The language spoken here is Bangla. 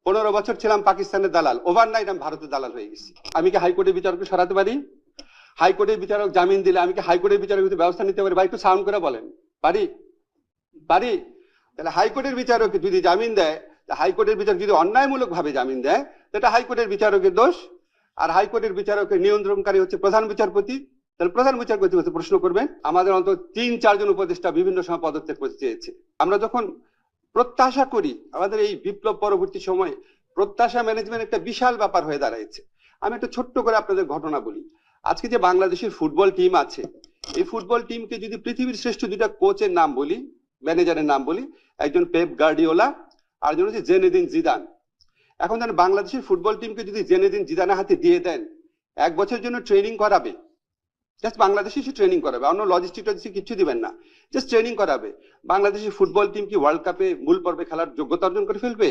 15 বছর ছিলাম পাকিস্তানের দালাল, ওভারনাইট আমি ভারতের দালাল হয়ে গেছি। আমি কি হাইকোর্টের বিচারককে সরাতে পারি? হাইকোর্টের বিচারক জামিন দিলে আমি কি হাইকোর্টের বিচারক ব্যবস্থা নিতে পারি? ভাই একটু সাউন্ড করে বলেন, পারি? পারি। তাহলে হাইকোর্টের বিচারক যদি জামিন দেয়, হাইকোর্টের বিচারক যদি অন্যায়মূলক ভাবে জামিন দেয়, সেটা হাইকোর্টের বিচারকের দোষ। আর হাইকোর্টের বিচারকের নিয়ন্ত্রণকারী হচ্ছে প্রধান বিচারপতি। তাহলে প্রধান বিচারপতি হচ্ছে প্রশ্ন করবেন। আমাদের অন্তত 3-4 জন উপদেষ্টা বিভিন্ন সময় পদত্যাগ করতে চেয়েছে। আমরা যখন প্রত্যাশা করি, আমাদের এই বিপ্লব পরবর্তী সময়ে প্রত্যাশা ম্যানেজমেন্ট একটা বিশাল ব্যাপার হয়ে দাঁড়াইছে। আমি একটা ছোট্ট করে আপনাদের ঘটনা বলি। আজকে যে বাংলাদেশের ফুটবল টিম আছে, এই ফুটবল টিমকে যদি পৃথিবীর শ্রেষ্ঠ 2টা কোচের নাম বলি, ম্যানেজারের নাম বলি, একজন পেপ গার্ডিওলা আর একজন হচ্ছে জেনেদিন জিদান। এখন যেন বাংলাদেশের ফুটবল টিমকে যদি জেনেদিন জিদানের হাতে দিয়ে দেন, 1 বছরের জন্য ট্রেনিং করাবে, জাস্ট বাংলাদেশে সে ট্রেনিং করাবে, অন্য লজিস্টিক কিছু দিবেন না, জাস্ট ট্রেনিং করাবে। বাংলাদেশের ফুটবল টিম কি ওয়ার্ল্ড কাপে মূল পর্বে খেলার যোগ্যতা অর্জন করে ফেলবে?